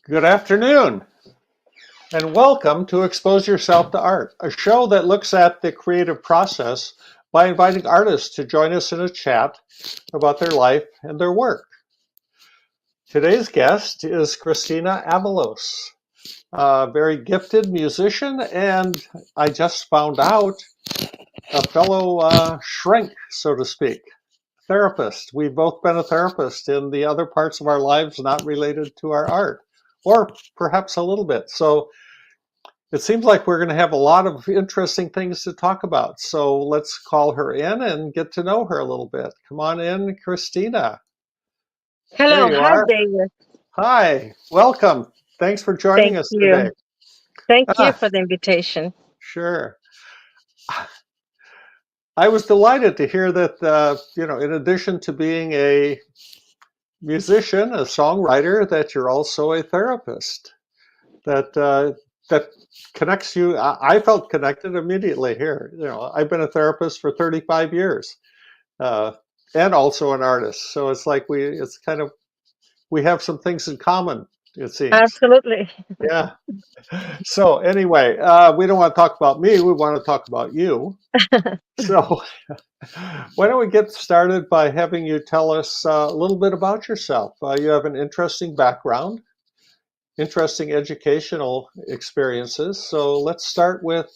Good afternoon, and welcome to Expose Yourself to Art, a show that looks at the creative process by inviting artists to join us in a chat about their life and their work. Today's guest is Christina Avalos, a very gifted musician, and I just found out a fellow shrink, so to speak, therapist. We've both been a therapist in the other parts of our lives not related to our art, or perhaps a little bit. So it seems like we're going to have a lot of interesting things to talk about. So let's call her in and get to know her a little bit. Come on in, Christina. There Hello, you hi are. David. Hi, welcome. Thanks for joining Thank us today. you. Thank you Ah, for the invitation. sure. I was delighted to hear that, in addition to being a musician, a songwriter, that you're also a therapist. That connects you. I felt connected immediately here. I've been a therapist for 35 years, uh, and also an artist. So it's like we have some things in common. It seems. Absolutely. Yeah. So anyway, we don't want to talk about me. We want to talk about you. So why don't we get started by having you tell us a little bit about yourself? You have an interesting background, interesting educational experiences. So let's start with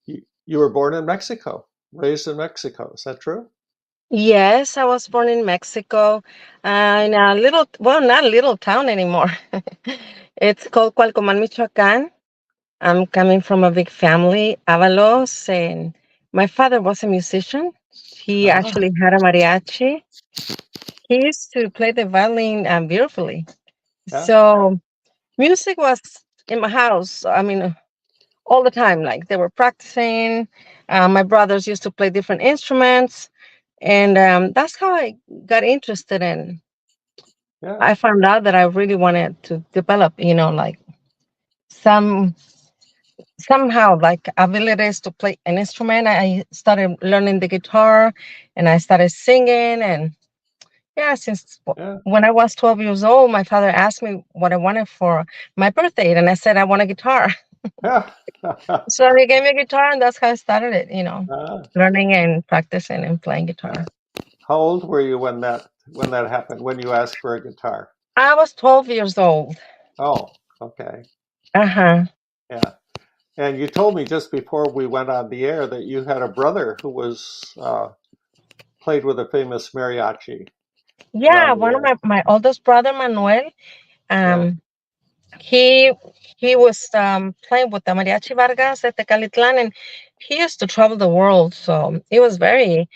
you were born in Mexico, raised in Mexico. Is that true? Yes, I was born in Mexico, in a little, well, not a little town anymore. It's called Cualcomán, Michoacán. I'm coming from a big family, Avalos, and my father was a musician. He Ah, actually had a mariachi. He used to play the violin beautifully. yeah, So music was in my house. I mean, all the time. Like they were practicing. My brothers used to play different instruments, and that's how I got interested in. yeah, I found out that I really wanted to develop, like some somehow like abilities to play an instrument. I started learning the guitar, and I started singing, and yeah, yeah, when I was 12 years old, my father asked me what I wanted for my birthday, and I said I want a guitar. yeah. So he gave me a guitar, and that's how I started it, Ah, learning and practicing and playing guitar. how old were you when that happened? When you asked for a guitar? I was 12 years old. Oh, okay, Uh-huh. yeah. And you told me just before we went on the air that you had a brother who was played with a famous mariachi Yeah, around the one of world. my oldest brother, Manuel, Yeah, um, he he was playing with the Mariachi Vargas at the Calitlan, and he used to travel the world. So it was very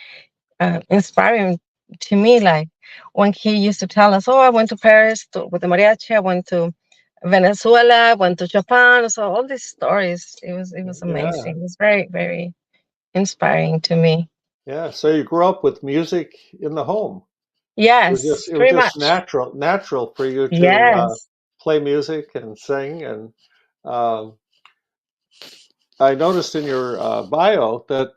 inspiring to me. Like when he used to tell us, "Oh, I went to Paris with the mariachi. I went to Venezuela. I went to Japan." So all these stories, it was yeah, amazing. It was very very inspiring to me. yeah. So you grew up with music in the home. It was just Yes, it was pretty just much. natural for you to Yes. play music and sing. And uh, I noticed in your bio that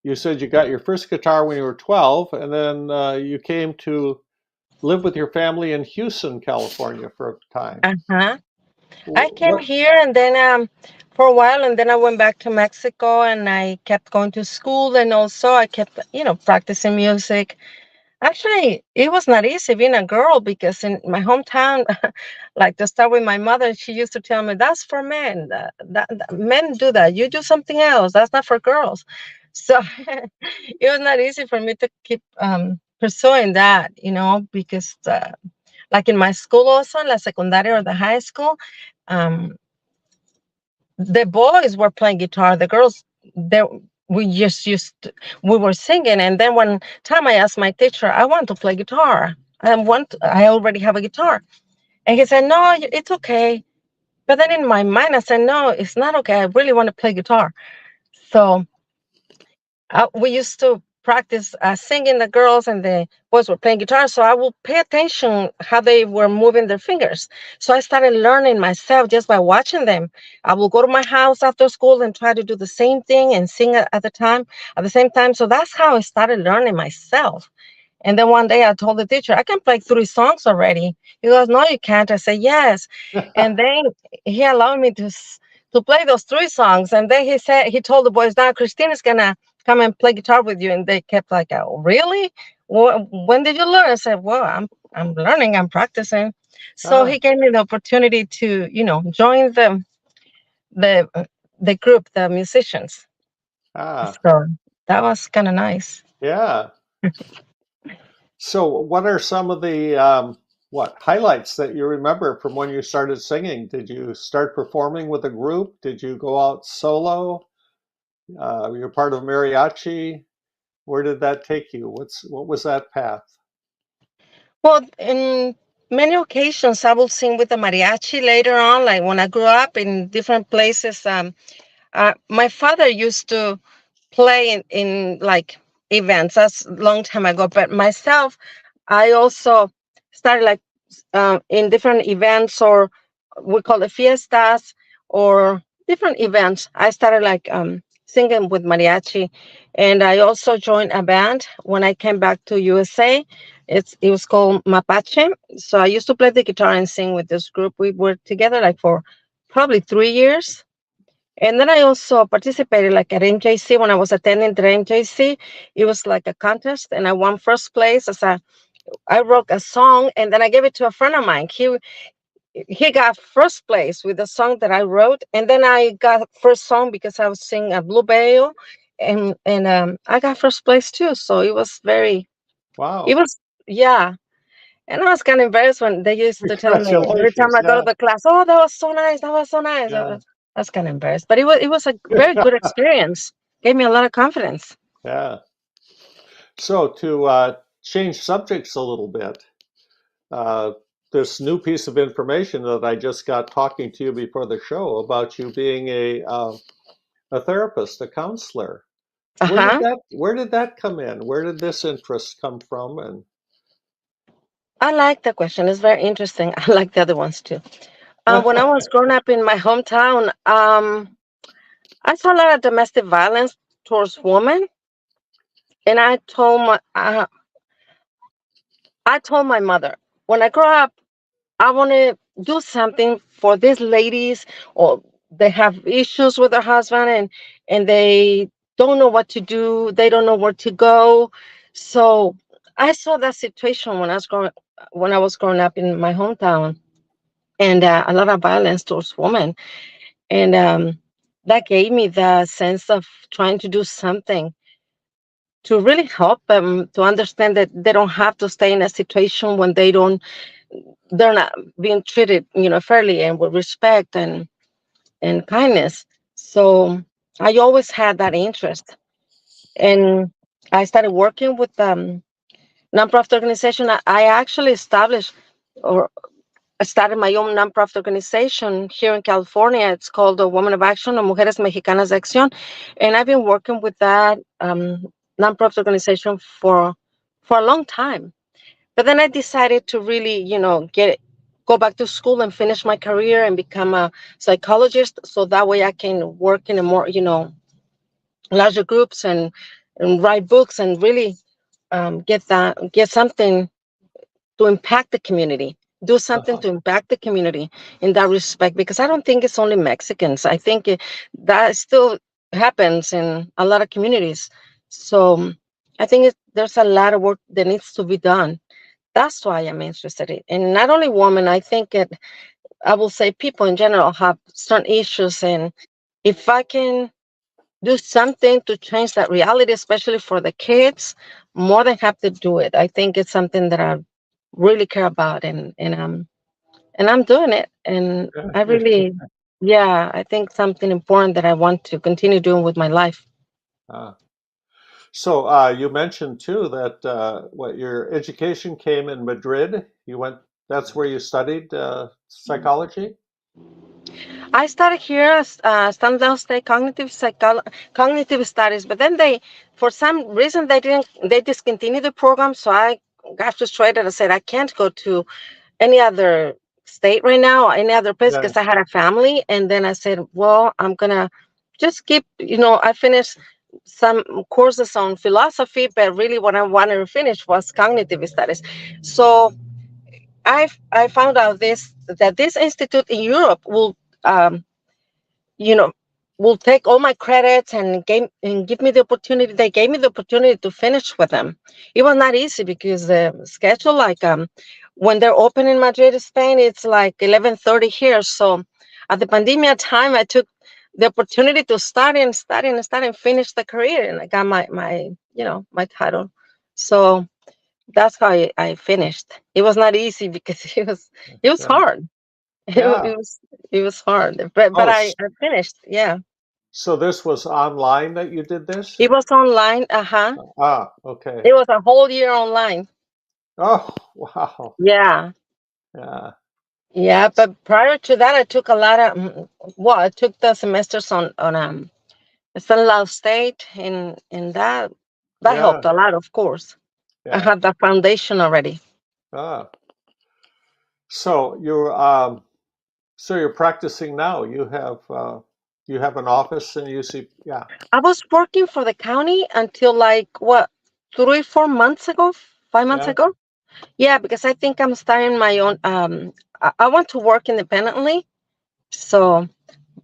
you said you got your first guitar when you were 12, and then you came to live with your family in Houston, California for a time. Uh-huh. I came What? here and then for a while, and then I went back to Mexico, and I kept going to school, and also I kept, practicing music. Actually, it was not easy being a girl because in my hometown, like to start with my mother, she used to tell me that's for men. Men do that. You do something else. That's not for girls. So it was not easy for me to keep pursuing that, because like in my school also, in la secundaria or the high school, um, the boys were playing guitar. The girls, they we just used to, we were singing, and then one time I asked my teacher, I want to play guitar. I already have a guitar, and he said, no, it's okay. But then in my mind, I said, no, it's not okay. I really want to play guitar. So we used to practice singing. The girls and the boys were playing guitar, so I would pay attention how they were moving their fingers. So I started learning myself just by watching them. I will go to my house after school and try to do the same thing and sing at the same time. So that's how I started learning myself. And then one day I told the teacher, I can play 3 songs already. He goes, no, you can't. I said, yes. And then he allowed me to play those 3 songs. And then he told the boys, now Christina's going to come and play guitar with you. And they kept like, oh, really? When did you learn? I said, well, I'm learning, I'm practicing. So Ah, he gave me the opportunity to, join the, the group, the musicians. ah, So that was kind of nice. yeah. So, what are some of the what highlights that you remember from when you started singing? Did you start performing with a group? Did you go out solo? You're part of mariachi. Where did that take you? What was that path? Well, in many occasions, I will sing with the mariachi later on, like when I grew up in different places. My father used to play in like events. That's a long time ago. But myself, I also started like in different events, or we call it fiestas, or different events. I started like singing with mariachi, and I also joined a band when I came back to USA. It was called Mapache. So I used to play the guitar and sing with this group. We were together like for probably 3 years. And then I also participated like at MJC when I was attending the MJC. It was like a contest, and I won first place as a. I wrote a song, and then I gave it to a friend of mine. He got first place with the song that I wrote, and then I got first song because I was singing a Blue Veil, and I got first place too. So it was very. It Wow! was yeah. And I was kind of embarrassed when they used to tell me every time Congratulations! I go to Yeah, the class, "Oh, that was so nice. That was so nice." yeah, I was kind of embarrassed, but it was a very good experience. Gave me a lot of confidence. yeah. So to change subjects a little bit, uh, this new piece of information that I just got talking to you before the show about you being a therapist, a counselor. Uh huh. Where did that come in? Where did this interest come from? And I like the question. It's very interesting. I like the other ones too. When I was growing up in my hometown, I saw a lot of domestic violence towards women, and I told my mother, when I grow up, I want to do something for these ladies, or they have issues with their husband, and they don't know what to do. They don't know where to go. So I saw that situation when I was growing up in my hometown, and a lot of violence towards women, and that gave me the sense of trying to do something to really help them to understand that they don't have to stay in a situation when they're not being treated, fairly and with respect and kindness. So I always had that interest, and I started working with nonprofit organization. I actually established or I started my own nonprofit organization here in California. It's called the Women of Action, or Mujeres Mexicanas de Acción, and I've been working with that nonprofit organization for a long time. But then I decided to really, go back to school and finish my career and become a psychologist, so that way I can work in a more, larger groups and write books and really get something to impact the community, do something uh-huh. to impact the community in that respect, because I don't think it's only Mexicans. I think that still happens in a lot of communities. So I think there's a lot of work that needs to be done. That's why I'm interested in, and not only women. I think I will say people in general have certain issues, and if I can do something to change that reality, especially for the kids, more than happy to do it. I think it's something that I really care about, and I'm doing it, and I really, yeah, I think something important that I want to continue doing with my life. Uh, so you mentioned too that what your education came in Madrid. You went. That's where you studied psychology. I started here as Stanley State cognitive studies, but then for some reason, they discontinued the program. So I got frustrated. I said I can't go to any other state right now, or any other place, Yeah. because I had a family. And then I said, well, I'm gonna just keep. I finished some courses on philosophy, but really what I wanted to finish was cognitive studies. So I found out this institute in Europe will um, you know will take all my credits and give me the opportunity. They gave me the opportunity to finish with them. It was not easy because the schedule, like when they're open in Madrid, Spain, it's like 11:30 here. So at the pandemia time, I took the opportunity to study and finish the career, and I got my title. So that's how I finished. It was not easy because it was Yeah. hard. Yeah. It was hard, but Oh, I finished. Yeah, so this was online that you did this? it was online. Uh-huh. Ah, okay. It was a whole year online. Oh, wow. Yeah, Yeah. yeah. But prior to that, I took a lot of well, I took the semesters on Stanislaus State, and that Yeah. helped a lot. Of course, I Yeah. had the foundation already. Ah. So you're practicing now. You have an office in UC. Yeah. I was working for the county until like what 3 4 months ago, 5 months Yeah. ago. Yeah, because I think I'm starting my own. I want to work independently. So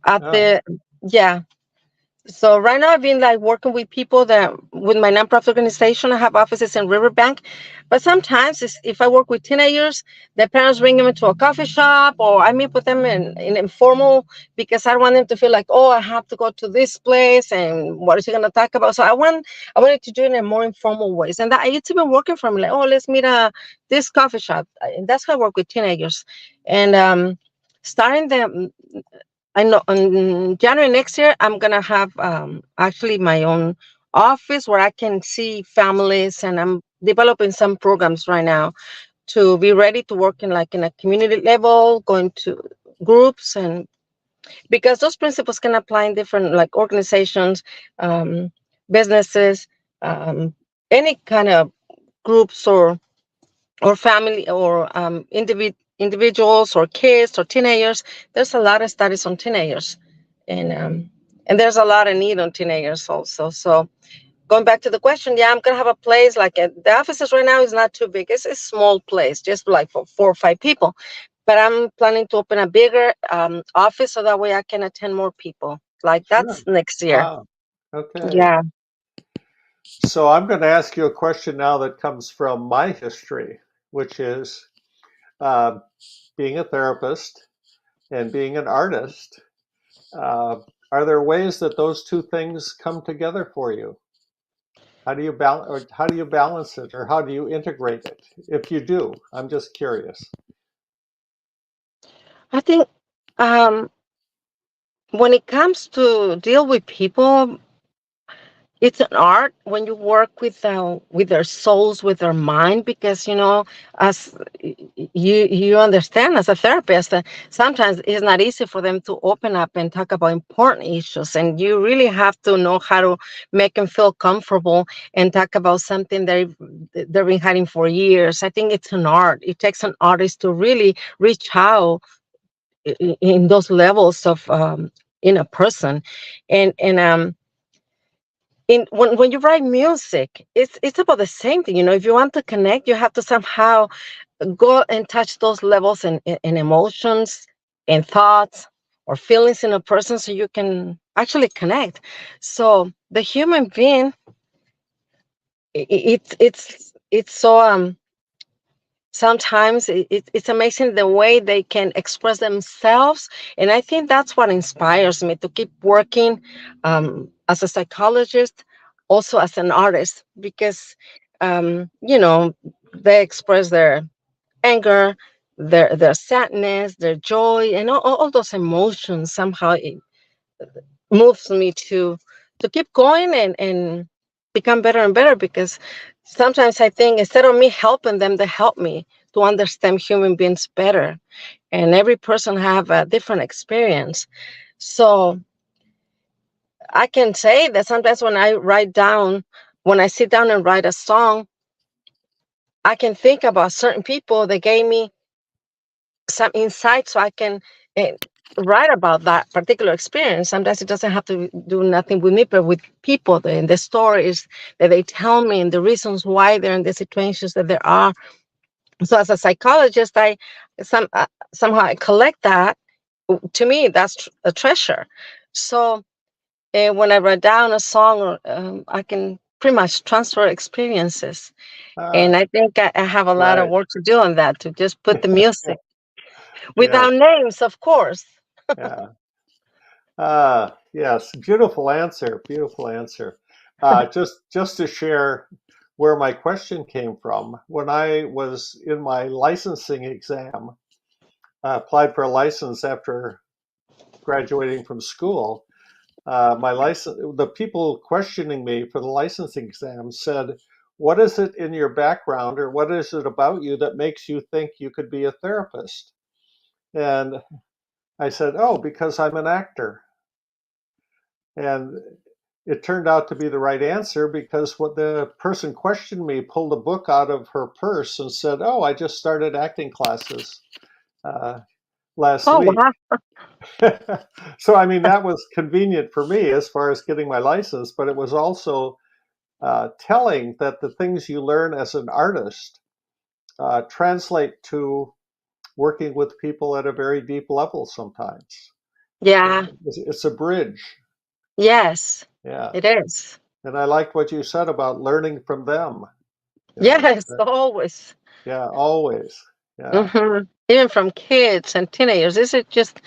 at Yeah. the yeah, so right now I've been like working with people that with my nonprofit organization. I have offices in Riverbank, but sometimes if I work with teenagers, their parents bring them into a coffee shop, or I meet with them in informal because I don't want them to feel like, oh, I have to go to this place and what is he gonna talk about? So I wanted to do it in a more informal ways, and that it's been working for me. Like, oh, let's meet this coffee shop, and that's how I work with teenagers, and starting the I know in January next year, I'm gonna have actually my own office where I can see families, and I'm developing some programs right now to be ready to work in a community level, going to groups, and because those principles can apply in different like organizations, um, businesses, um, any kind of groups or family or individuals or kids or teenagers. There's a lot of studies on teenagers, and there's a lot of need on teenagers also. So going back to the question, yeah, I'm gonna have a place like the offices right now is not too big. It's a small place, just like for 4 or 5 people. But I'm planning to open a bigger office so that way I can attend more people. Like Sure. that's next year. Ah, okay. Yeah. So I'm going to ask you a question now that comes from my history, which is uh, being a therapist and being an artist. Uh, are there ways that those two things come together for you? How do you balance it, or how do you integrate it? If you do, I'm just curious. I think um, when it comes to deal with people, it's an art when you work with their souls, with their mind, because as you understand as a therapist, sometimes it's not easy for them to open up and talk about important issues, and you really have to know how to make them feel comfortable and talk about something they've been hiding for years. I think it's an art. It takes an artist to really reach out in those levels of in a person, and in when you write music, it's about the same thing. If you want to connect, you have to somehow go and touch those levels and emotions and thoughts or feelings in a person so you can actually connect. So the human being, it's so sometimes it's amazing the way they can express themselves, and I think that's what inspires me to keep working as a psychologist, also as an artist, because they express their anger, their sadness, their joy, and all those emotions. Somehow it moves me to keep going and become better and better, because sometimes I think instead of me helping them, they help me to understand human beings better, and every person have a different experience. So I can say that sometimes when I sit down and write a song, I can think about certain people that gave me some insight, so I can write about that particular experience. Sometimes it doesn't have to do nothing with me, but with people and the stories that they tell me and the reasons why they're in the situations that they are. So as a psychologist, somehow I collect that. To me, that's a treasure. So when I write down a song, or I can pretty much transfer experiences. And Ah, I think I have a lot of right. work to do on that, to just put the music Yes. without names, of course. Yeah. Yes. Beautiful answer. Beautiful answer. Just to share where my question came from, when I was in my licensing exam, I applied for a license after graduating from school. The people questioning me for the licensing exam said, "What is it in your background, or what is it about you that makes you think you could be a therapist?" And I said, "Oh, because I'm an actor." And it turned out to be the right answer, because what the person questioned me pulled a book out of her purse and said, "Oh, I just started acting classes uh, last Oh, week." wow. So, I mean, that was convenient for me as far as getting my license, but it was also telling that the things you learn as an artist translate to working with people at a very deep level sometimes. Yeah. It's a bridge. Yes, Yeah. it is. And I liked what you said about learning from them. You know, Yes, always. yeah, always. Yeah, Even from kids and teenagers, this is just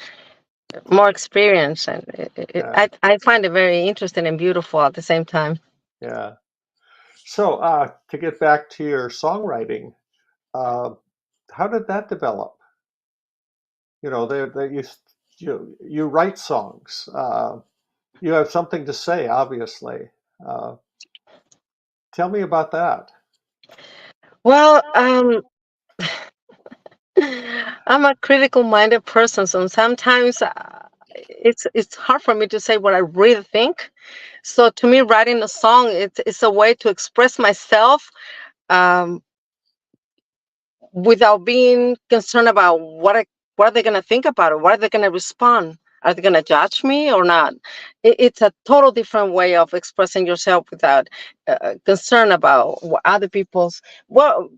more experience, and yeah, I find it very interesting and beautiful at the same time. yeah. So, to get back to your songwriting, uh, how did that develop? You know, you write songs. You have something to say, obviously. Uh, Tell me about that. Well, I'm a critical minded person, so sometimes it's hard for me to say what I really think. So to me, writing a song, it's a way to express myself, um, without being concerned about what are they going to think about it, what are they going to respond, are they going to judge me or not. It's a total different way of expressing yourself without concern about what other people's what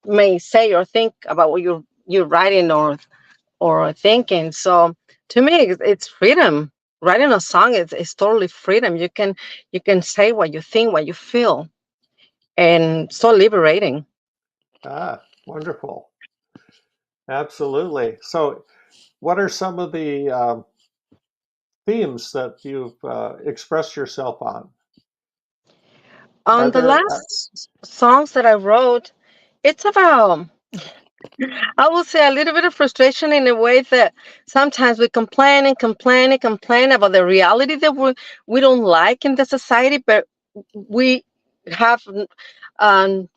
may say or think about what you're writing or thinking. So to me, it's freedom. Writing a song is totally freedom. You can say what you think, what you feel, and so liberating. Wonderful. Absolutely. So, what are some of the themes that you've expressed yourself on? Are On the there? last songs that I wrote, it's about, I would say, a little bit of frustration in a way that sometimes we complain and complain and complain about the reality that we don't like in the society, but we have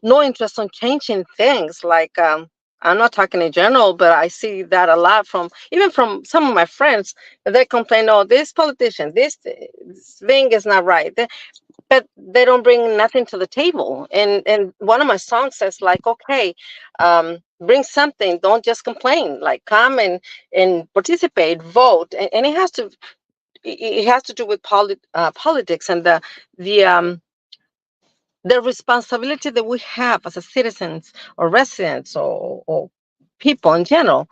no interest on changing things. Like, I'm not talking in general, but I see that a lot from even from some of my friends. They complain, "Oh, this politician, this thing is not right," but they don't bring nothing to the table. And one of my songs says, like, okay, bring something, don't just complain, like come and participate, vote. And it has to do with politics and the responsibility that we have as a citizens or residents or people in general.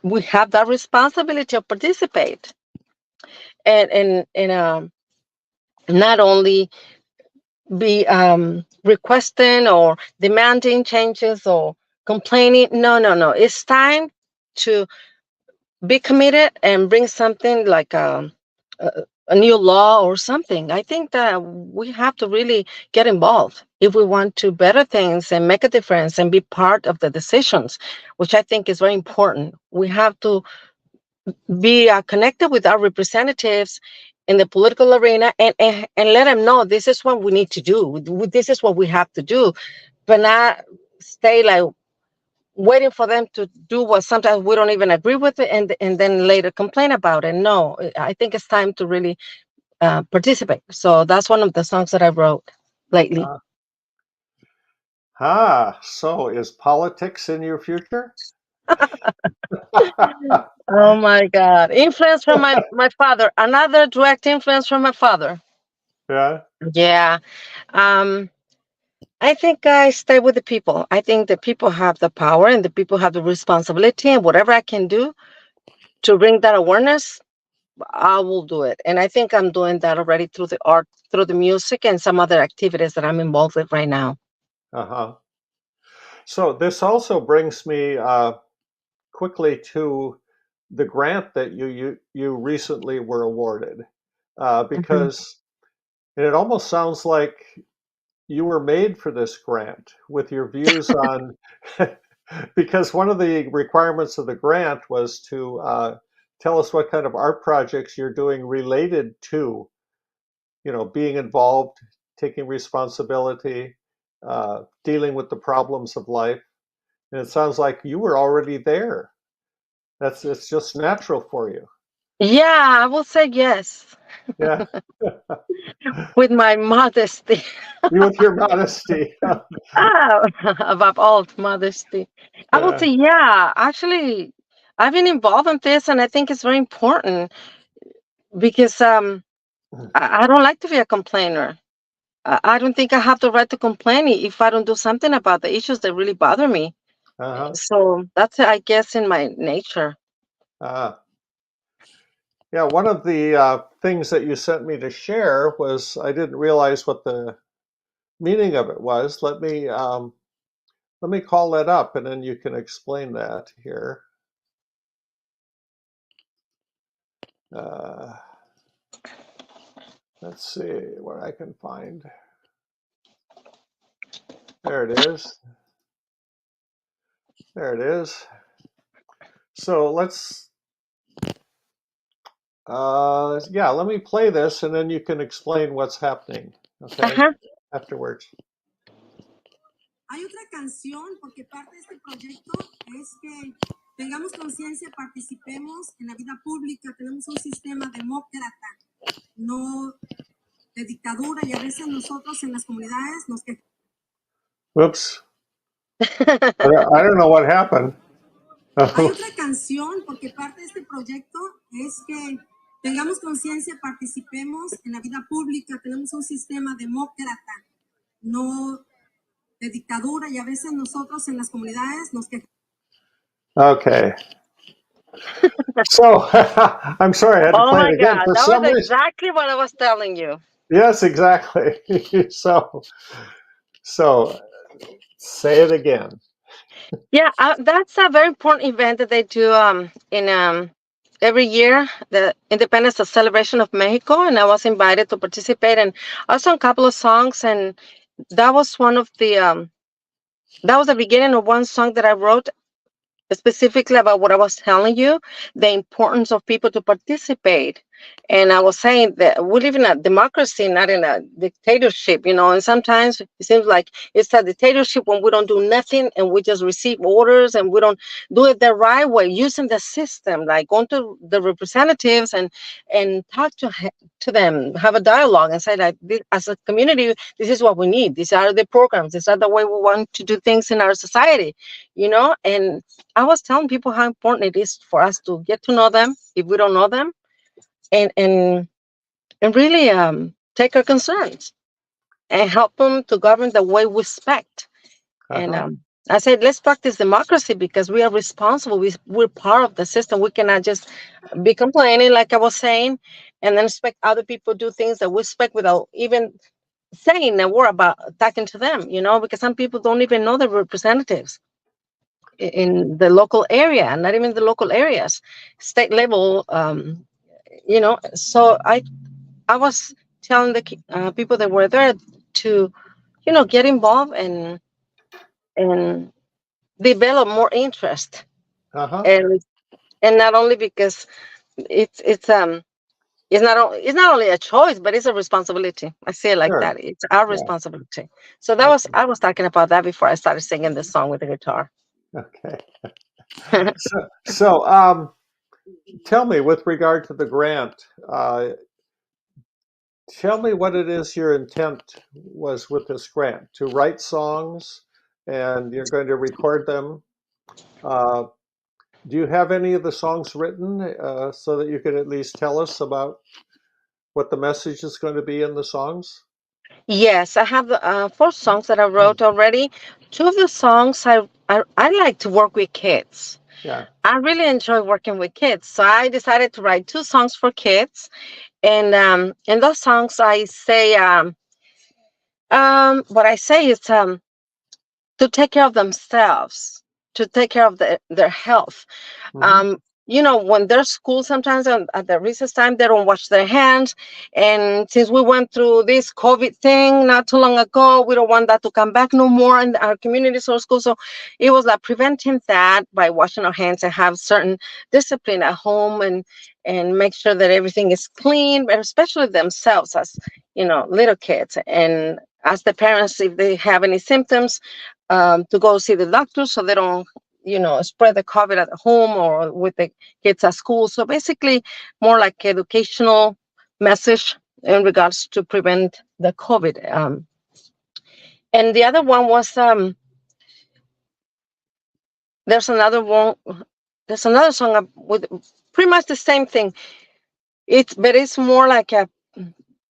We have that responsibility to participate and not only be requesting or demanding changes or complaining. No, no, no. It's time to be committed and bring something like a new law or something. I think that we have to really get involved if we want to better things and make a difference and be part of the decisions, which I think is very important. We have to be connected with our representatives in the political arena and let them know this is what we need to do. This is what we have to do, but not stay like waiting for them to do what sometimes we don't even agree with it and then later complain about it. No, I think it's time to really participate. So that's one of the songs that I wrote lately. So is politics in your future? Oh my God. Influence from my father. Another direct influence from my father. Yeah. Yeah. Um, I think I stay with the people. I think the people have the power and the people have the responsibility, and whatever I can do to bring that awareness, I will do it. And I think I'm doing that already through the art, through the music, and some other activities that I'm involved with right now. Uh-huh. So this also brings me quickly to the grant that you recently were awarded, Mhm. because and it almost sounds like you were made for this grant with your views on because one of the requirements of the grant was to tell us what kind of art projects you're doing related to, being involved, taking responsibility, dealing with the problems of life. And it sounds like you were already there. It's just natural for you. Yeah, I will say yes Yeah. with my modesty. You with your modesty. Ah, above all, modesty. I would Yeah. say, yeah, actually, I've been involved in this, and I think it's very important because I don't like to be a complainer. I don't think I have the right to complain if I don't do something about the issues that really bother me. Uh-huh. So that's, I guess, in my nature. Uh, yeah, one of the things that you sent me to share was I didn't realize what the meaning of it was. Let me call that up, and then you can explain that here. Uh, let's see what I can find. There it is. There it is. So yeah, let me play this, and then you can explain what's happening. Okay, Uh-huh. afterwards. Hay otra canción, porque parte de este proyecto es que tengamos conciencia, participemos en la vida pública, tenemos un sistema demócrata, no de dictadura, y a veces nosotros en las comunidades nos quejamos. Whoops. I don't know what happened. Hay otra canción, porque parte de este proyecto es que tengamos conciencia, participemos en la vida pública, tenemos un sistema demócrata, no de dictadura, y a veces nosotros en las comunidades nos quejamos. Okay. So I'm sorry, I had to Oh play it my again God, for that was some reason. exactly what I was telling you. Yes, exactly. So say it again. Yeah, that's a very important event that they do in every year, the Independence Celebration of Mexico, and I was invited to participate, and I sang a couple of songs, and that was one of the that was the beginning of one song that I wrote specifically about what I was telling you, the importance of people to participate. And I was saying that we live in a democracy, not in a dictatorship, and sometimes it seems like it's a dictatorship when we don't do nothing and we just receive orders and we don't do it the right way, using the system, like going to the representatives and talk to them, have a dialogue and say that as a community, this is what we need. These are the programs. These are the way we want to do things in our society, and I was telling people how important it is for us to get to know them if we don't know them, and and and really take our concerns and help them to govern the way we expect. And Uh-huh. I said, let's practice democracy because we are responsible. We're part of the system. We cannot just be complaining, like I was saying, and then expect other people to do things that we expect without even saying a word about talking to them. Because some people don't even know their representatives in the local area, not even the local areas, state level. So I was telling the people that were there to get involved and develop more interest, Uh-huh. and not only because it's not only a choice, but it's a responsibility. I see it like Sure. that. It's our Yeah. responsibility. So that was Okay. I was talking about that before I started singing this song with the guitar. Okay. So tell me, with regard to the grant, tell me what it is your intent was with this grant, to write songs and you're going to record them. Uh, Do you have any of the songs written so that you can at least tell us about what the message is going to be in the songs? Yes, I have 4 songs that I Hmm. wrote already. 2 of the songs I like to work with kids. Yeah. I really enjoy working with kids, so I decided to write 2 songs for kids. And in those songs, I say what I say is to take care of themselves, to take care of their health. Hmm. um when they're school, sometimes at the recess time they don't wash their hands. And since we went through this COVID thing not too long ago, we don't want that to come back no more in our communities or schools. So it was like preventing that by washing our hands and have certain discipline at home, and make sure that everything is clean, but especially themselves as little kids, and as the parents, if they have any symptoms, to go see the doctor so they don't spread the COVID at home or with the kids at school. So basically, more like educational message in regards to prevent the COVID. And the other one was there's another one. There's another song with pretty much the same thing. It's more like a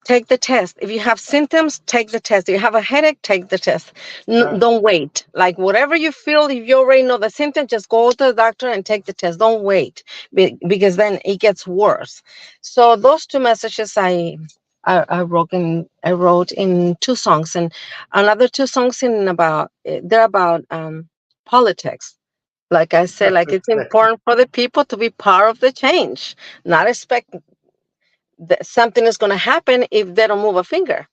take the test. If you have symptoms, take the test. If you have a headache, take the test. Right. Don't wait. Like whatever you feel, if you already know the symptom, just go to the doctor and take the test. Don't wait because then it gets worse. So those 2 messages I wrote in 2 songs, and another 2 songs they're about politics. Like I said, like it's Okay. important for the people to be part of the change, not expect that something is going to happen if they don't move a finger.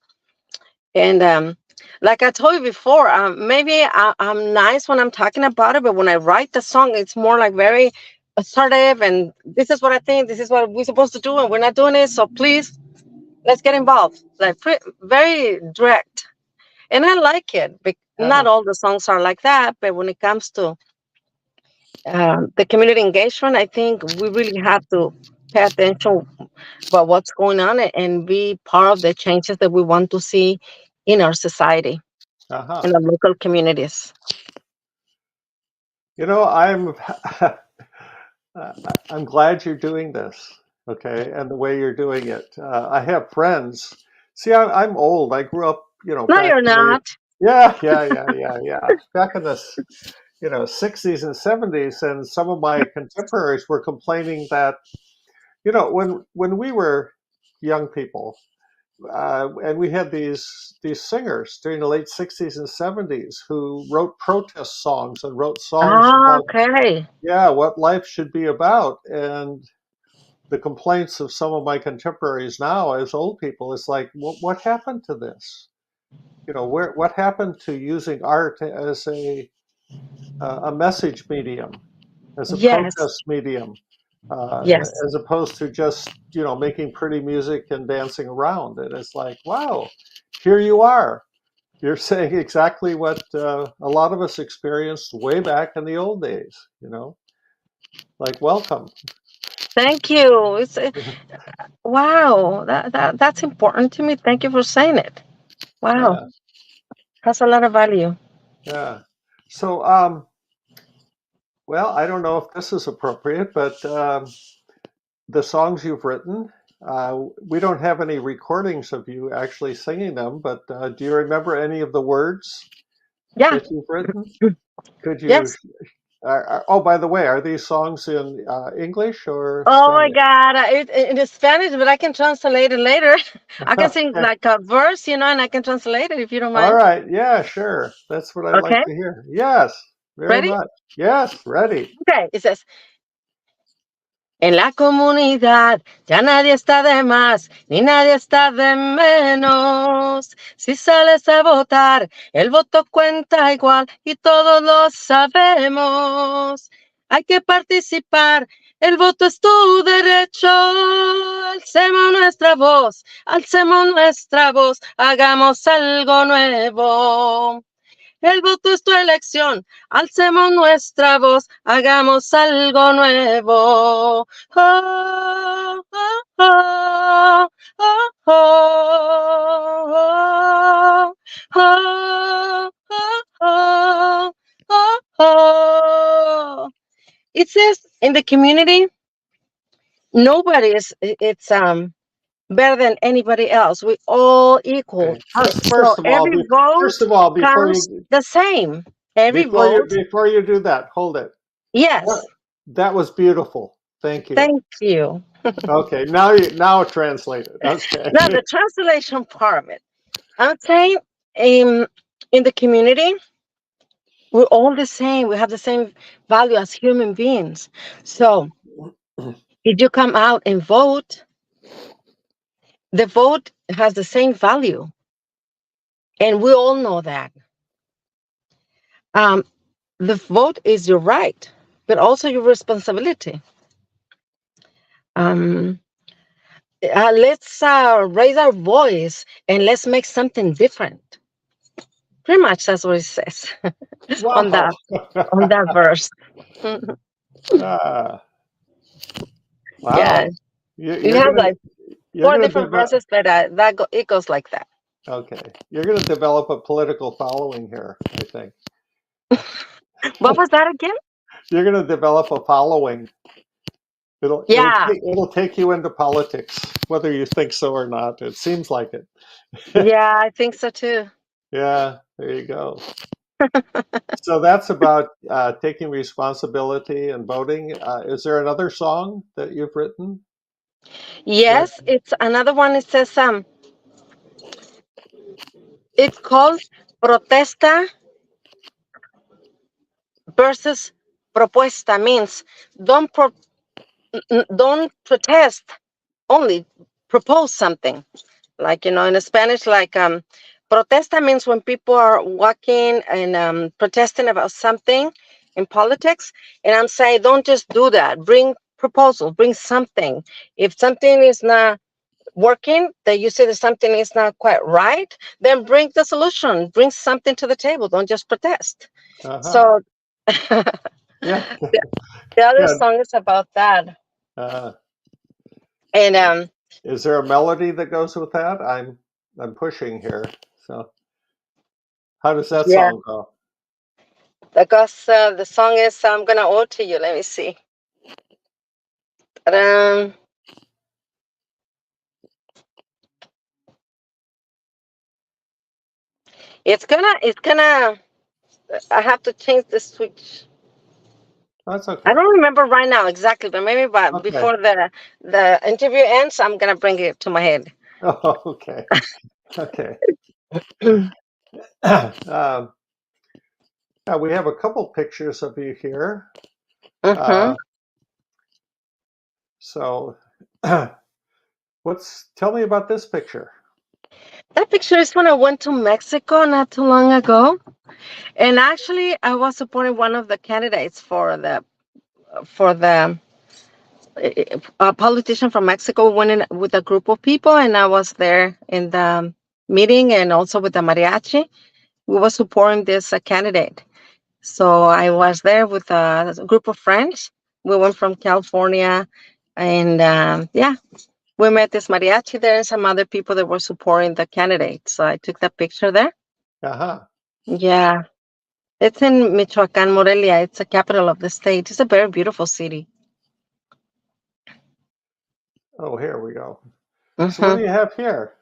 And like I told you before, maybe I'm nice when I'm talking about it, but when I write the song, it's more like very assertive. And this is what I think. This is what we're supposed to do, and we're not doing it. So please, let's get involved. Like very direct, and I like it. Not Uh-huh. all the songs are like that, but when it comes to the community engagement, I think we really have to pay attention about what's going on and be part of the changes that we want to see in our society, Uh-huh. in our local communities. You know, I'm glad you're doing this, okay, and the way you're doing it. I have friends. See, I'm old. I grew up, No, back you're in the not. yeah. Back in the 60s and 70s, and some of my contemporaries were complaining that, when we were young people, and we had these singers during the late 60s and 70s who wrote protest songs and wrote songs Ah, about, okay. yeah, what life should be about. And the complaints of some of my contemporaries now as old people is like, what happened to this? What happened to using art as a message medium, as a Yes, protest medium, yes. as opposed to just making pretty music and dancing around? And it's like, wow, here you are. You're saying exactly what a lot of us experienced way back in the old days. Like, welcome. Thank you. It's wow. That's important to me. Thank you for saying it. Wow, Yeah, has a lot of value. yeah. So, well, I don't know if this is appropriate, but the songs you've written, we don't have any recordings of you actually singing them, but do you remember any of the words Yeah. that you've written? Could you? Yes. Oh, by the way, are these songs in English or Oh my Spanish? God, it is Spanish, but I can translate it later. I can sing Okay. like a verse, and I can translate it if you don't All mind. right. Yeah, sure. That's what I'd like Okay, to hear. Yes, very ready? much. Yes, ready. Okay, it says, en la comunidad ya nadie está de más, ni nadie está de menos. Si sales a votar, el voto cuenta igual y todos lo sabemos. Hay que participar, el voto es tu derecho. Alcemos nuestra voz, hagamos algo nuevo. El voto es tu elección. Alcemos nuestra voz. Hagamos algo nuevo. Oh, oh, oh, oh, oh, oh, oh, oh, oh. It's differences in the community, nobody is it's better than anybody else. We all equal. Okay. First, So first of all, every vote first of all, counts the same. Every vote. before you do that, hold it. Yes. That was beautiful. Thank you. Thank you. Okay, now translate it. Okay. Now the translation part of it. I'm saying in the community, we're all the same. We have the same value as human beings. So if you come out and vote, the vote has the same value. And we all know that. Um, the vote is your right, but also your responsibility. Um, let's raise our voice and let's make something different. Pretty much that's what it says on Wow. that verse. Ah, Yeah, wow. it You're has gonna like you're four gonna different develop. verses, but it goes like that. Okay, you're gonna develop a political following here. I think What was that again? you're gonna develop a following. Yeah, It'll take you into politics, whether you think so or not. It seems like it. yeah, I think so too. Yeah, there you go. So that's about taking responsibility and voting. Is there another song that you've written? That, Yes, it's another one. It says it's called Protesta versus Propuesta means don't don't protest, only propose something. Like in Spanish, like protesta means when people are walking and protesting about something in politics. And I'm saying don't just do that. Bring proposal, bring something. If something is not working, that you say that something is not quite right, then bring the solution, bring something to the table, don't just protest. uh-huh. So Yeah, the other yeah. song is about that. Uh, And is there a melody that goes with that? I'm pushing here. So how does that yeah, song go? because the song is I'm gonna owe to you. Let me see. Um, it's gonna I have to change the switch. That's I okay. don't remember right now exactly, but maybe Okay. before the interview ends, I'm gonna bring it to my head. Oh, okay. Okay. Now we have a couple pictures of you here. Mm-hmm. Uh, so tell me about this picture. That picture is when I went to Mexico not too long ago, and actually I was supporting one of the candidates for the a politician from Mexico went in with a group of people, and I was there in the meeting and also with the mariachi. We were supporting this candidate. So I was there with a group of friends. We went from California, and yeah, we met this mariachi there and some other people that were supporting the candidate. So I took that picture there. Uh-huh. Yeah, it's in Michoacan, Morelia. It's the capital of the state. It's a very beautiful city. Oh, here we go. So what Hmm. do you have here?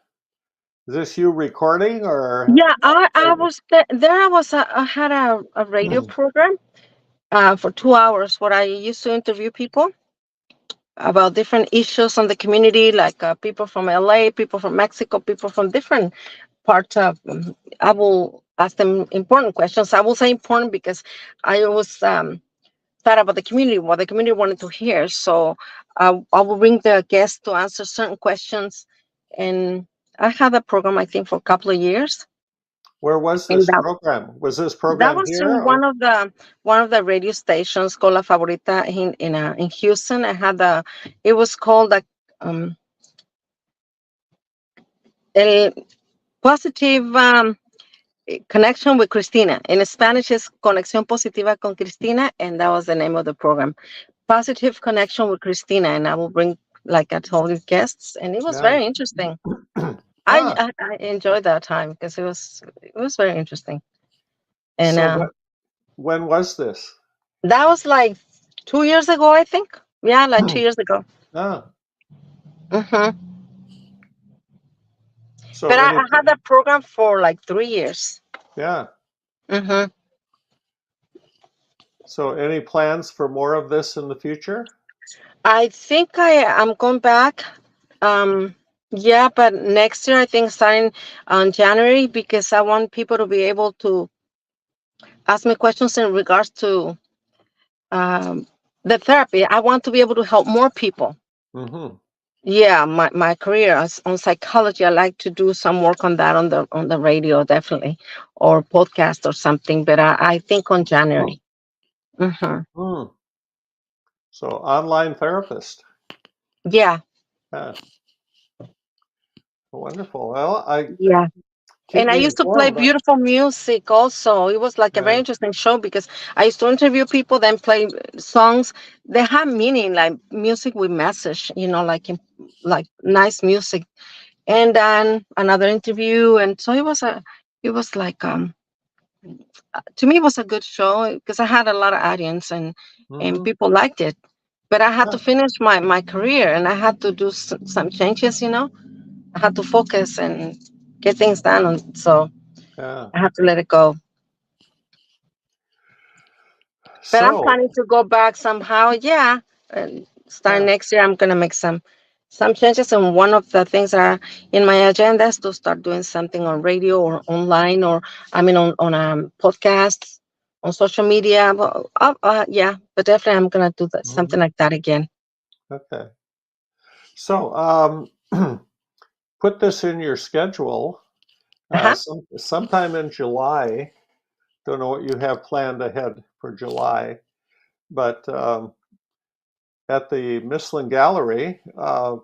Is this you recording or? Yeah, I was there. I had a radio program for 2 hours where I used to interview people about different issues on the community, like people from LA, people from Mexico, people from different parts of. I will ask them important questions. I will say important because I always thought about the community, what the community wanted to hear. So I will bring the guests to answer certain questions, and I had that program I think for a couple of years. Where was And this program? Was this that program was here in or? one of the radio stations called La Favorita in Houston. I had it was called um El Positive Connection with Christina. In Spanish is Conexión Positiva con Cristina, and that was the name of the program. Positive Connection with Christina, and I will bring, like I told you, guests, and it was Yeah. very interesting. I Ah, I, I enjoyed that time because it was very interesting, and so when was this? that was like 2 years ago, I think. Yeah, like 2 years ago. Ah, Hmm. so But I, any, I had that program for like 3 years. yeah. Hmm. So any plans for more of this in the future? I think I'm going back. Um, yeah, but next year I think starting on January because I want people to be able to ask me questions in regards to um, the therapy. I want to be able to help more people. Mm-hmm. Yeah, my career as on psychology, I like to do some work on that on the radio, definitely, or podcast or something. But I think on January. Hmm. Hmm. So online therapist. Yeah, Yeah, wonderful. Well, I yeah. keep And I me used to play informed. beautiful music also. It was like a very Yeah. interesting show because I used to interview people, then play songs. They have meaning, like music with message, like nice music. And then another interview, and so it was like to me it was a good show because I had a lot of audience and Mm-hmm. people liked it. But I had Yeah. to finish my career and I had to do some changes. I had to focus and get things done, and so Yeah. I had to let it go. But I'm So, planning to go back somehow. Yeah, and starting yeah. next year, I'm gonna make some changes. And one of the things that are in my agenda is to start doing something on radio or online, or I mean on podcasts, on social media. Yeah, but definitely I'm gonna do that, something Hmm. like that again. Okay. So, put this in your schedule. Uh-huh. Sometime in July. Don't know what you have planned ahead for July, but at the Mislin Gallery,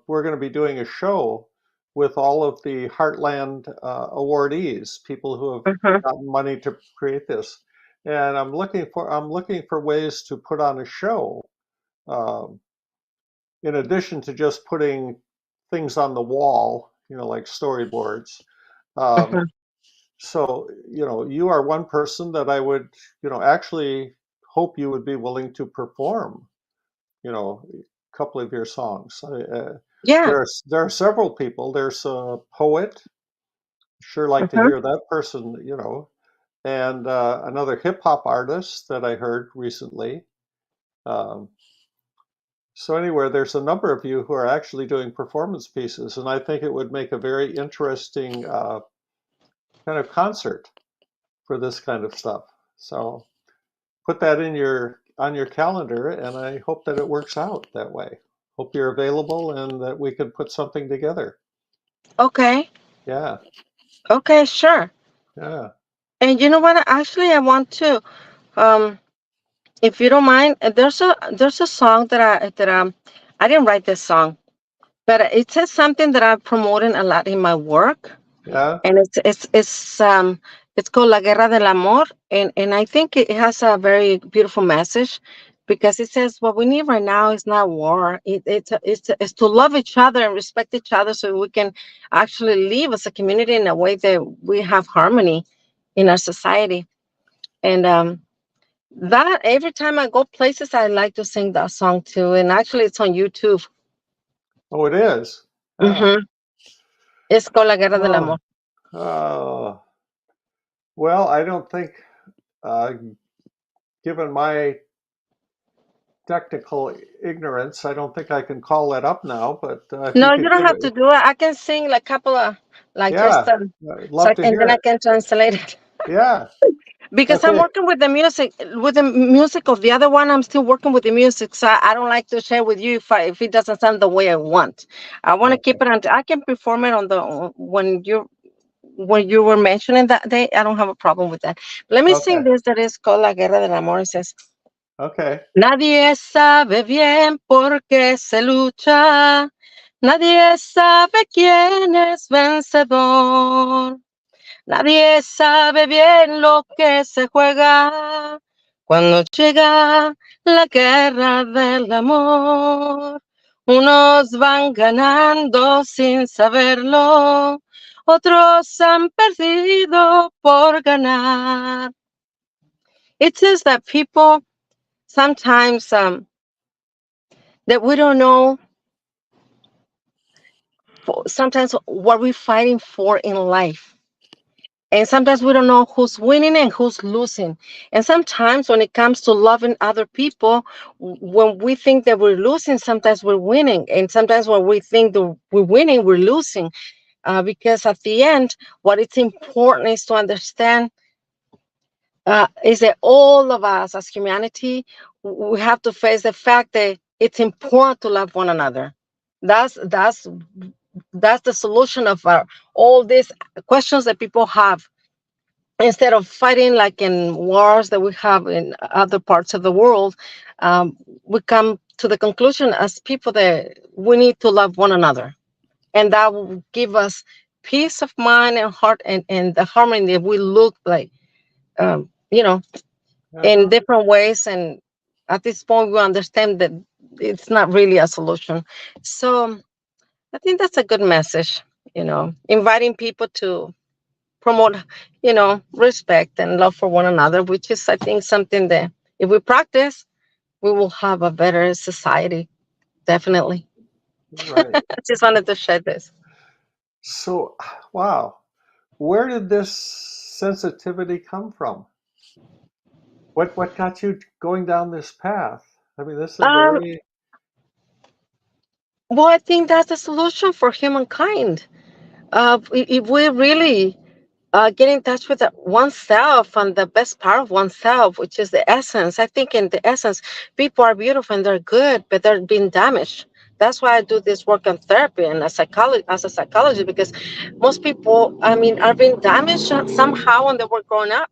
we're going to be doing a show with all of the Heartland awardees, people who have Hmm. gotten money to create this. And I'm looking for ways to put on a show, um, in addition to just putting things on the wall, like storyboards. Um, Hmm. so, you are one person that I would, actually hope you would be willing to perform, a couple of your songs. Yeah. There are several people. There's a poet. Sure, like to Hmm. hear that person. And another hip hop artist that I heard recently. Um, so anyway, there's a number of you who are actually doing performance pieces, and I think it would make a very interesting kind of concert for this kind of stuff. So put that in your on your calendar, and I hope that it works out that way. Hope you're available and that we can put something together. Okay. Yeah, Okay. Sure. yeah, And you know what? Actually, I want to. Um, if you don't mind, there's a song I didn't write this song, but it says something that I'm promoting a lot in my work, yeah. and it's called La Guerra del Amor, and I think it has a very beautiful message because it says what we need right now is not war. It's to love each other and respect each other so we can actually live as a community in a way that we have harmony in our society. And that every time I go places, I like to sing that song too. And actually, it's on YouTube. Oh, it is. Ah, Hmm. It's called La Guerra del oh, Amor. oh. Well, I don't think, uh, given my technical ignorance, I don't think I can call that up now. But if you No, you could don't give have to it, do it. I can sing like couple of, like just yeah, I'd so love to and hear then I it. can translate it Yeah. because I'm Okay. working with the music of the other one. I'm still working with the music, so I don't like to share with you if it doesn't sound the way I want. I want to Okay. keep it on. I can perform it on the when you were mentioning that day. I don't have a problem with that. Let me sing Okay. this that is called La Guerra del Amor. It says. Okay. Nadie sabe bien por qué se lucha, nadie sabe quién es vencedor, nadie sabe bien lo que se juega cuando llega la guerra del amor. Unos van ganando sin saberlo, otros han perdido por ganar. It says that people sometimes that we don't know sometimes what we're fighting for in life. And sometimes we don't know who's winning and who's losing. And sometimes when it comes to loving other people, when we think that we're losing, sometimes we're winning. And sometimes when we think that we're winning, we're losing. Because at the end, what is important is to understand is that all of us as humanity, we have to face the fact that it's important to love one another. That's that's that's the solution of all these questions that people have. Instead of fighting like in wars that we have in other parts of the world, we come to the conclusion as people that we need to love one another, and that will give us peace of mind and heart, and the harmony that we look like, you know, in Uh-huh. different ways. And at this point, we understand that it's not really a solution. So I think that's a good message, inviting people to promote, respect and love for one another, which is, I think, something that if we practice, we will have a better society. Definitely. Right. I just wanted to share this. So, wow, where did this sensitivity come from? What got you going down this path? I mean, this is Um, very. well, I think that's the solution for humankind. If we really get in touch with oneself and the best part of oneself, which is the essence. I think in the essence, people are beautiful and they're good, but they're being damaged. That's why I do this work on therapy and as a psychologist, because most people, I mean, are being damaged somehow when they were growing up.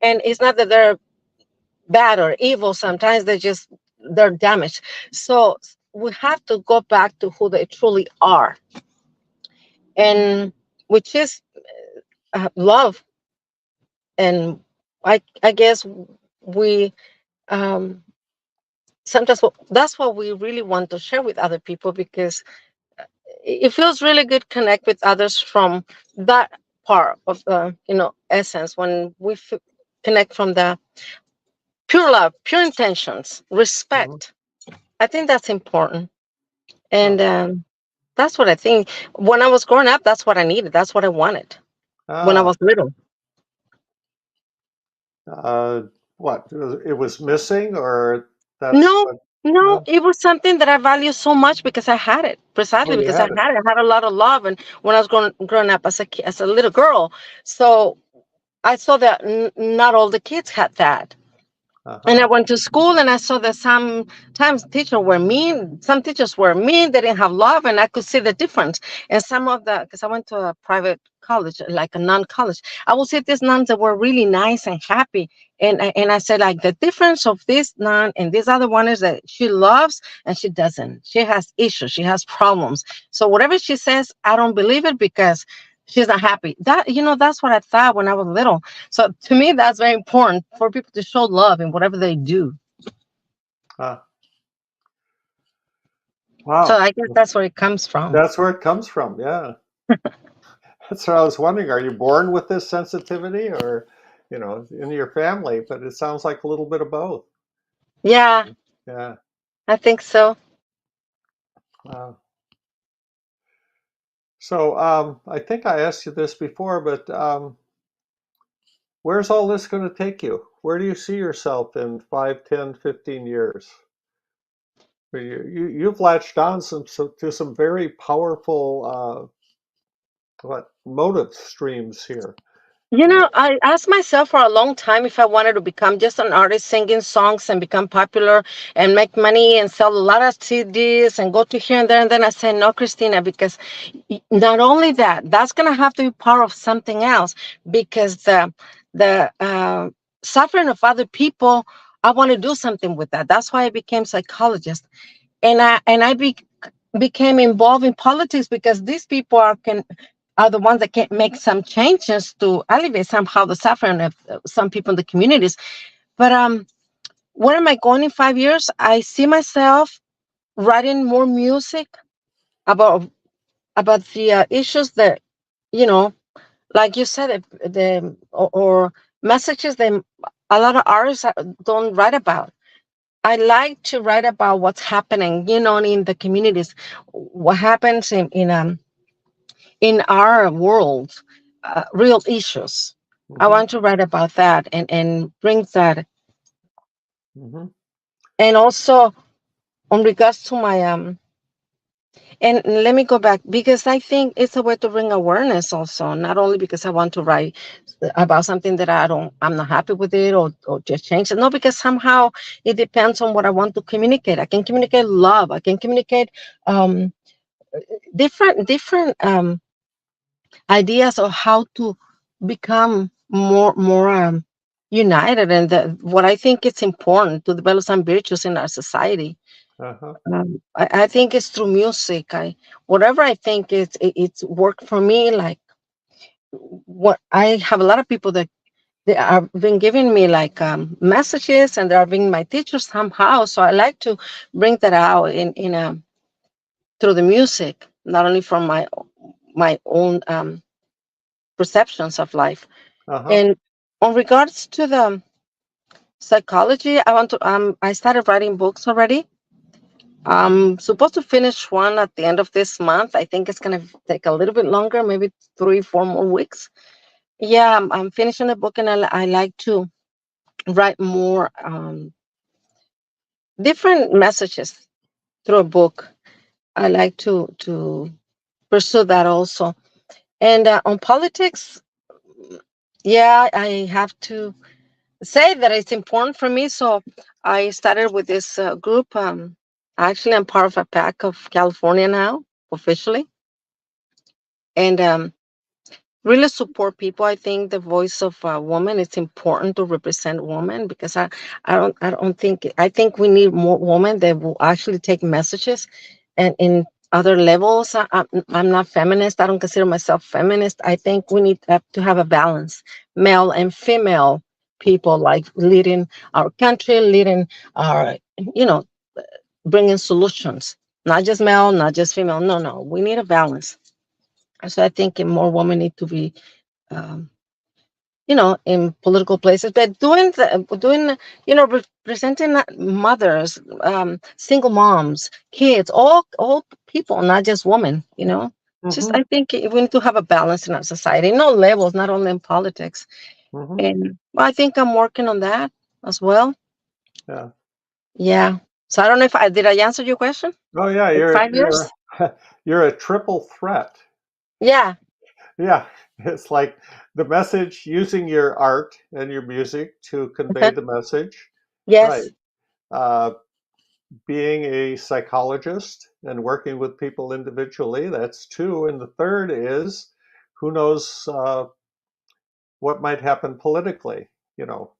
And it's not that they're bad or evil. Sometimes they're damaged. So we have to go back to who they truly are, and which is love. And I guess we um sometimes that's what we really want to share with other people, because it feels really good connect with others from that part of the essence, when connect from the pure love, pure intentions, Mhm. respect. I think that's important. Oh, And that's what I think. When I was growing up, that's what I needed, that's what I wanted when I ah, was little. uh, what? It was missing, or that's No, what? no, No? it was something that I value so much because I had it. Oh, Precisely you because I had it. had it. I had a lot of love, and when I was growing up as as a little girl, so I saw that not all the kids had that. And I Uh-huh. went to school and I saw that sometimes teachers were mean. Some teachers were mean. They didn't have love, and I could see the difference. And some of because I went to a private college, like a non-college, I would see these nuns that were really nice and happy. And I said, like, the difference of this nun and this other one is that she loves and she doesn't. She has issues. She has problems. So whatever she says, I don't believe it because she's not happy. That's what I thought when I was little. So to me, that's very important for people to show love in whatever they do. Ah, So wow. I guess that's where it comes from. That's where it comes from. Yeah. That's what I was wondering. Are you born with this sensitivity, or, in your family? But it sounds like a little bit of both. Yeah, Yeah. I think so. Wow. So, I think I asked you this before, but where's all this going to take you? Where do you see yourself in 5, 10, 15 years? You've latched on to some very powerful motive streams here. I asked myself for a long time if I wanted to become just an artist singing songs and become popular and make money and sell a lot of CDs and go to here and there. And then I said, no, Christina, because not only that, that's going to have to be part of something else, because the suffering of other people, I want to do something with that. That's why I became psychologist. And I became involved in politics because these people are the ones that can make some changes to alleviate somehow the suffering of some people in the communities. But where am I going in 5 years? I see myself writing more music about the issues that, you know, like you said, or messages that a lot of artists don't write about. I like to write about what's happening, in the communities, what happens in our world, real issues. I Hmm. want to write about that and bring that, Hmm. and also on regards to my and let me go back because I think it's a way to bring awareness also, not only because I want to write about something that I'm not happy with it or just change it. No, because somehow it depends on what I want to communicate. I can communicate love. I can communicate um, different ideas of how to become more united. And what I think it's important to develop some virtues in our society. Uh-huh. I think it's through music. Whatever I think it's worked for me. Like what I have a lot of people that they have been giving me like messages, and they are being my teachers somehow. So I like to bring that out in a through the music, not only from my own perceptions of life. Uh-huh. And on regards to the psychology, I started writing books already. I'm supposed to finish one at the end of this month. I think it's gonna take a little bit longer, maybe 3, 4 more weeks. Yeah, I'm finishing the book, and I like to write more different messages through a book. I like to pursue that also. And on politics, yeah, I have to say that it's important for me. So I started with this group. Actually, I'm part of a pack of California now, officially, and really support people. I think the voice of a woman, it's important to represent women, because I don't think, I think we need more women that will actually take messages and in other levels. I'm not feminist. I don't consider myself feminist. I think we need to have a balance, male and female people, like leading our country, leading our, you know, bringing solutions, not just male, not just female. No, no, we need a balance. So I think more women need to be um, in political places, but doing, representing mothers, single moms, kids, all people, not just women. Just Hmm. I think we need to have a balance in our society, no levels, not only in politics. Hmm. And I think I'm working on that as well. Yeah. Yeah. So I don't know if I did. I answer your question. Oh yeah, Like you're 5 years. you're a triple threat. Yeah. Yeah. It's like the message, using your art and your music to convey Okay. the message. Right. Yes. Uh, Being a psychologist and working with people individually, that's two. And the third is, who knows what might happen politically, you know,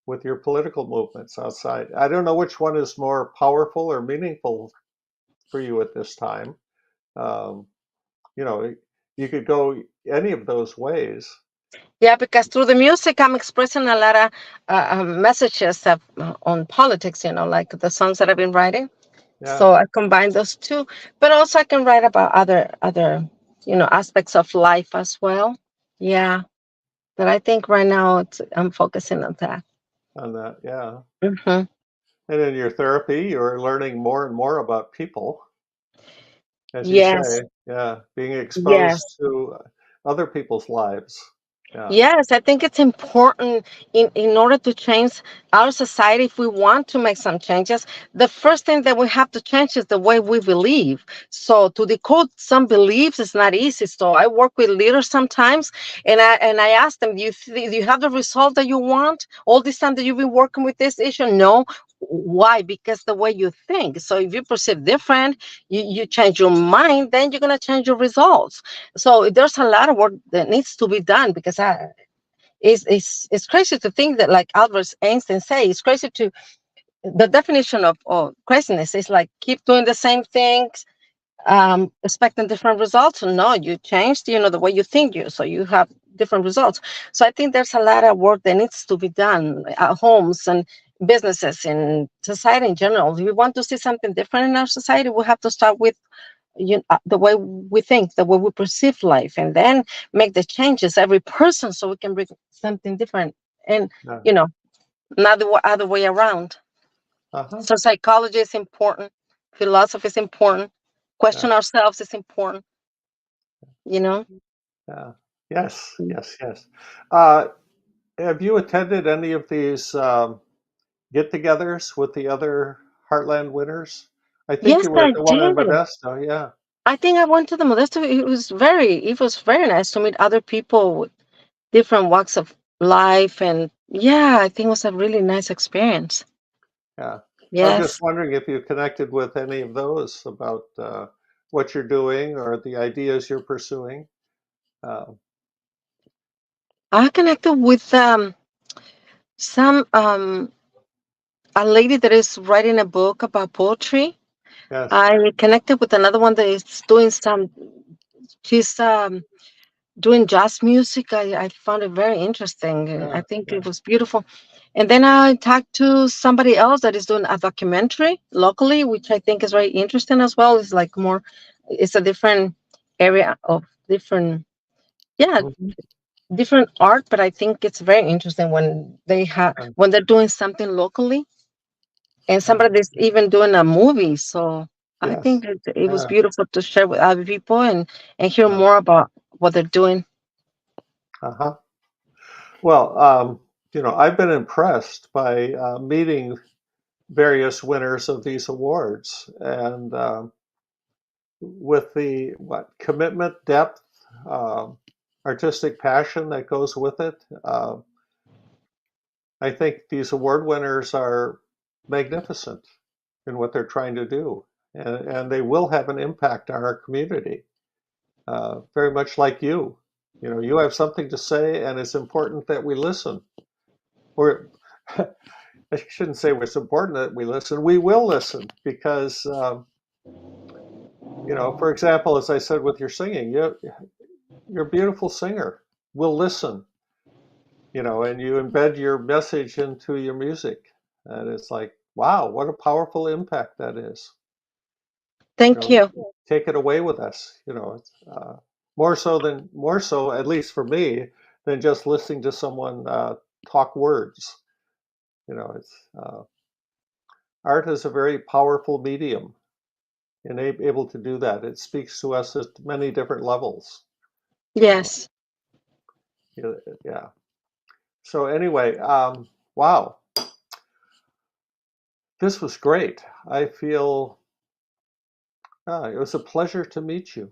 with your political movements outside. I don't know which one is more powerful or meaningful for you at this time. Um, you know, you could go any of those ways. Yeah, because through the music, I'm expressing a lot of messages on politics, like the songs that I've been writing. Yeah, So I combine those two, but also I can write about other aspects of life as well. Yeah, but I think right now I'm focusing on that. on that. Yeah. Hmm. And in your therapy, you're learning more and more about people, as you Yes, say. Yeah, being exposed yes. to other people's lives. Yeah. Yes, I think it's important in order to change our society. If we want to make some changes, the first thing that we have to change is the way we believe. So to decode some beliefs is not easy. So I work with leaders sometimes, and I ask them, do you have the result that you want all this time that you've been working with this issue? No. Why? Because the way you think. So if you perceive different, you change your mind, then you're gonna change your results. So there's a lot of work that needs to be done, because it's crazy to think that, like Albert Einstein say, it's crazy to the definition of craziness is like keep doing the same things, expecting different results. No, you changed, the way you think, so you have different results. So I think there's a lot of work that needs to be done at homes and businesses and society in general. If we want to see something different in our society, we have to start with the way we think, the way we perceive life, and then make the changes every person, so we can bring something different. And Yeah. not the other way around. Uh-huh. So psychology is important, philosophy is important, Yeah. question ourselves is important, you know. Yeah. Yes. Yes. Yes. Uh, have you attended any of these get-togethers with the other Heartland winners? I think Yes, you were at I the one in did. Modesto. Yeah. I think I went to the Modesto. It was very nice to meet other people with different walks of life, and yeah, I think it was a really nice experience. Yeah. I was just Yes, wondering if you connected with any of those about what you're doing or the ideas you're pursuing. Uh, I connected with some a lady that is writing a book about poetry. yes. I connected with another one that is doing some. She's doing jazz music. I found it very interesting. I Yeah. think Yeah. it was beautiful. And then I talked to somebody else that is doing a documentary locally, which I think is very interesting as well. It's like more, it's a different area of different, yeah, Mhm. different art. But I think it's very interesting when Yeah. when they're doing something locally, and Yeah. somebody that's even doing a movie. So I Yes. think it was Yeah. beautiful to share with other people and hear Yeah. more about what they're doing. Uh-huh. Well, I've been impressed by meeting various winners of these awards, and with the commitment, depth, um artistic passion that goes with it. I think these award winners are magnificent in what they're trying to do, and they will have an impact on our community. Very much like you. You have something to say, and it's important that we listen. Or I shouldn't say it's important that we listen. We will listen because, for example, as I said with your singing, you're a beautiful singer. We'll listen, and you embed your message into your music. And it's like, wow, what a powerful impact that is. You Thank know, you. take it away with us. It's more so, at least for me, than just listening to someone talk words. It's art is a very powerful medium and able to do that. It speaks to us at many different levels. So Yes. yeah. So anyway, wow, this was great. I feel it was a pleasure to meet you.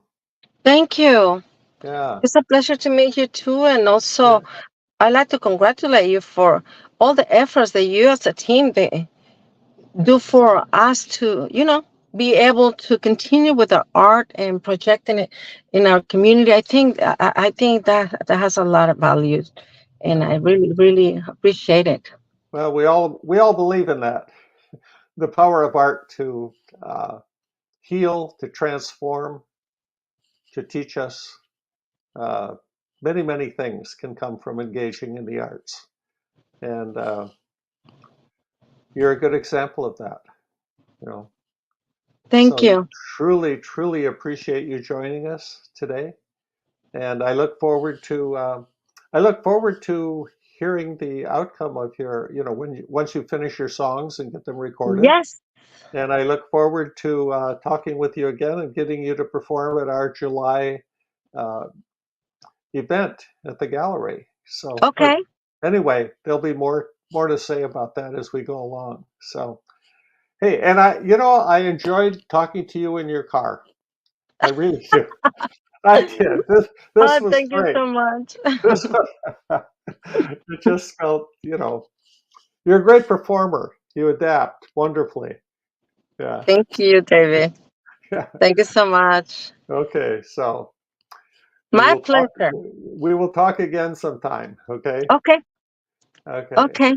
Thank you. Yeah, It's a pleasure to meet you too. And yeah, also, I'd like to congratulate you for all the efforts that you as a team they do for us to, be able to continue with our art and projecting it in our community. I think that has a lot of value, and yeah. I really, really appreciate it. Well, we all believe in that. The power of art to uh, heal, to transform, to teach us. Uh, many, many things can come from engaging in the arts. And you're a good example of that, you know. Thank So you. truly, truly appreciate you joining us today. And I look forward to hearing the outcome of your, once you finish your songs and get them recorded. Yes. And I look forward to talking with you again and getting you to perform at our July uh, event at the gallery. So, but Okay. anyway, there'll be more to say about that as we go along. So, hey, and I enjoyed talking to you in your car. I really do. I did. This Oh, was thank you great. so much. This it just felt, you're a great performer. You adapt wonderfully. Yeah. Thank you, David. Yeah. Thank you so much. Okay. So we My will talk. pleasure. We will talk again sometime. Okay. Okay. Okay. Okay.